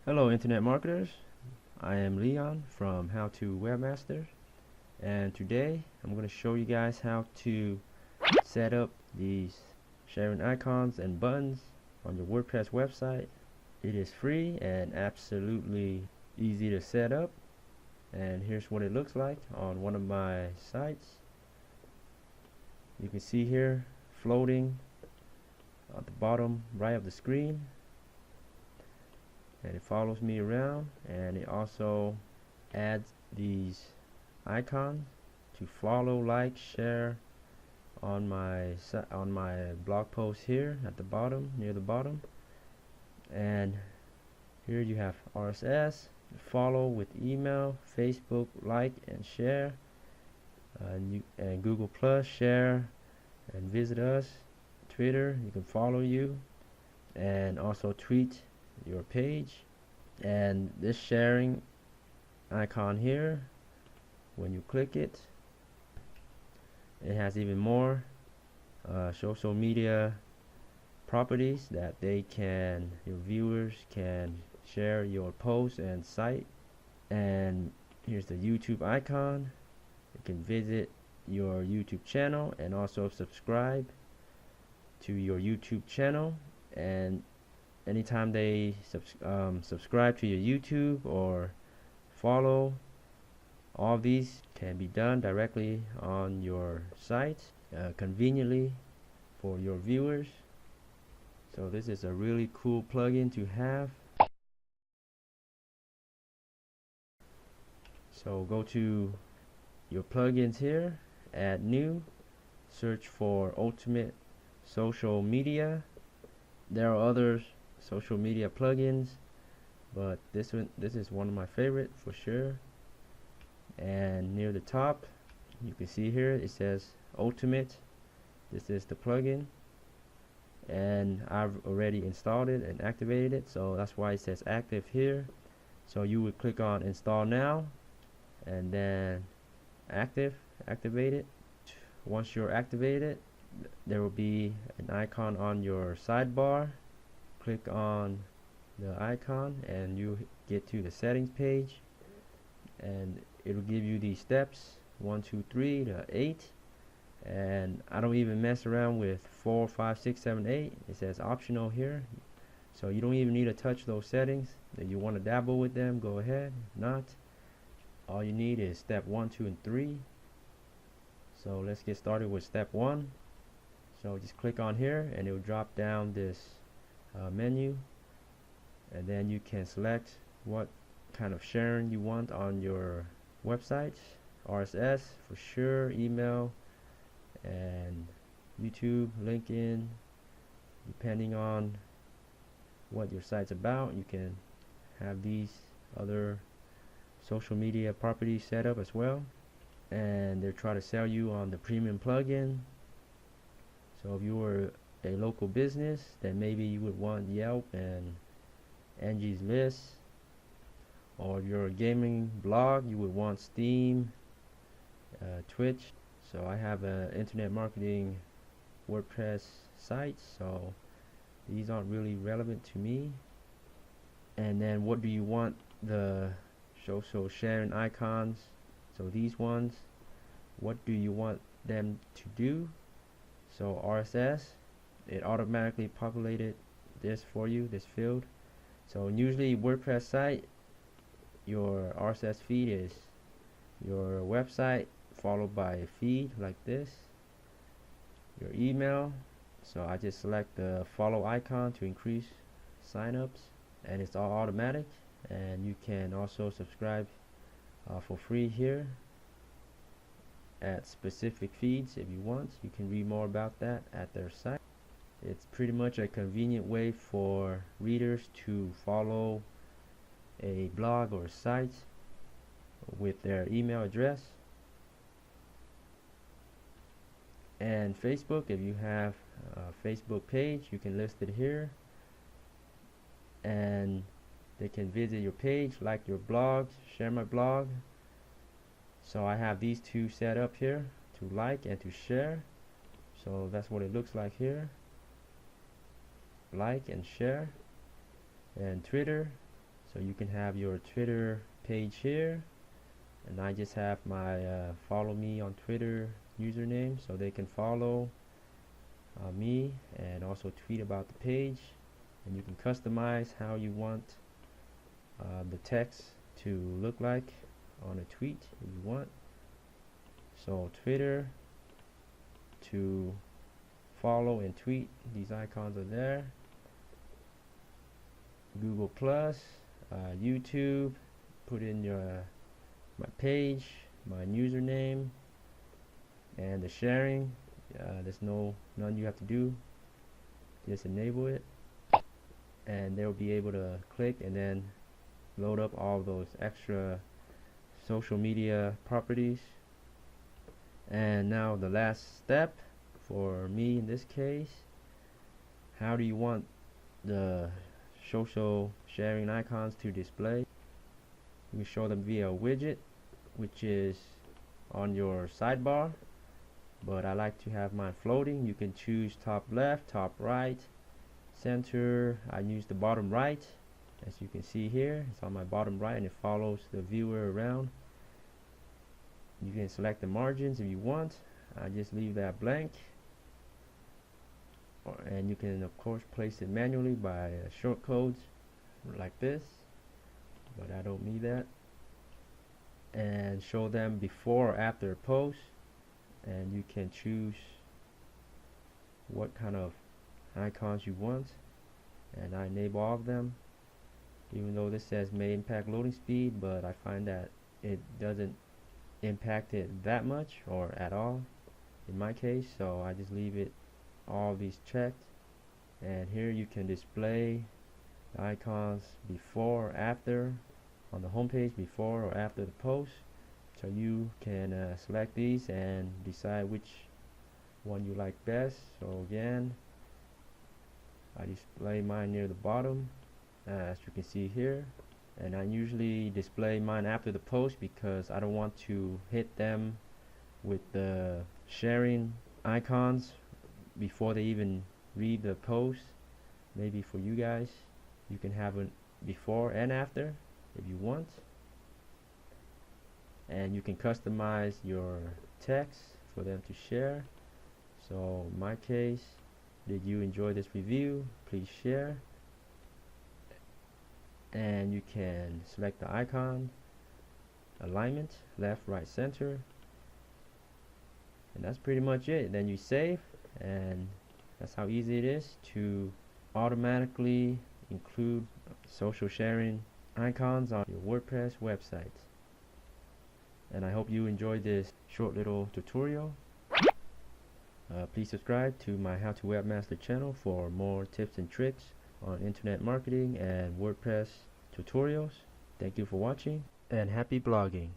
Hello Internet marketers, I am Leon from How to Webmaster, and today I'm going to show you guys how to set up these sharing icons and buttons on your WordPress website. It is free and absolutely easy to set up, and here's what it looks like on one of my sites. You can see here floating at the bottom right of the screen, and it follows me around, and it also adds these icons to follow, like, share on my blog post here at the bottom, near the bottom. And here you have RSS, follow with email, Facebook, like and share, and Google Plus, share and visit us. Twitter, you can follow you and also tweet your page. And this sharing icon here, when you click it, it has even more social media properties that your viewers can share your post and site. And here's the YouTube icon. You can visit your YouTube channel and also subscribe to your YouTube channel, and anytime they subscribe to your YouTube or follow, all of these can be done directly on your site, conveniently for your viewers. So this is a really cool plugin to have. So go to your plugins here, add new, search for Ultimate Social Media. There are other social media plugins, but this is one of my favorite for sure. And near the top you can see here it says Ultimate. This is the plugin, and I've already installed it and activated it, so that's why it says active here. So you would click on install now and then activate it. Once you're activated, there will be an icon on your sidebar. Click on the icon and you get to the settings page, and it will give you these steps 1, 2, 3 to 8. And I don't even mess around with 4, 5, 6, 7, 8. It says optional here, so you don't even need to touch those settings. If you want to dabble with them, go ahead. If not, all you need is step 1, 2, and 3. So let's get started with step 1. So just click on here and it will drop down this menu, and then you can select what kind of sharing you want on your website. RSS for sure, email, and YouTube, LinkedIn. Depending on what your site's about, you can have these other social media properties set up as well. And they're trying to sell you on the premium plugin. So if you were a local business, then maybe you would want Yelp and Angie's List. Or if you're a gaming blog, you would want Steam, Twitch. So I have an internet marketing WordPress site, so these aren't really relevant to me. And then what do you want the social sharing icons? So these ones, what do you want them to do? So RSS, it automatically populated this for you, this field. So usually WordPress site, your RSS feed is your website followed by a feed like this, your email. So I just select the follow icon to increase signups, and it's all automatic. And you can also subscribe for free here at specific feeds if you want. You can read more about that at their site. It's pretty much a convenient way for readers to follow a blog or site with their email address. And Facebook, if you have a Facebook page, you can list it here, and they can visit your page, like your blog, share my blog. So I have these two set up here, to like and to share. So that's what it looks like here, like and share. And Twitter, So you can have your Twitter page here, and I just have my follow me on Twitter username, so they can follow me and also tweet about the page. And you can customize how you want the text to look like on a tweet if you want. So Twitter to follow and tweet, these icons are there. Google Plus, YouTube, put in my page, my username, and the sharing. There's none you have to do, just enable it, and they'll be able to click and then load up all those extra social media properties. And now the last step for me in this case, how do you want the social sharing icons to display? You can show them via a widget, which is on your sidebar, but I like to have mine floating. You can choose top left, top right, center. I use the bottom right. As you can see here, it's on my bottom right and it follows the viewer around. You can select the margins if you want. I just leave that blank, and you can of course place it manually by short codes like this, but I don't need that. And show them before or after a post, and you can choose what kind of icons you want, and I enable all of them, even though this says may impact loading speed, but I find that it doesn't impact it that much or at all in my case, so I just leave it all these checked. And here you can display the icons before or after on the home page, before or after the post, so you can select these and decide which one you like best. So again, I display mine near the bottom, as you can see here, and I usually display mine after the post because I don't want to hit them with the sharing icons before they even read the post. Maybe for you guys, you can have it before and after if you want, and you can customize your text for them to share. So in my case, did you enjoy this review? Please share. And you can select the icon alignment, left, right, center, and that's pretty much it. Then you save, and that's how easy it is to automatically include social sharing icons on your WordPress website. And I hope you enjoyed this short little tutorial. Please subscribe to my How to Webmaster channel for more tips and tricks on internet marketing and WordPress tutorials. Thank you for watching, and happy blogging.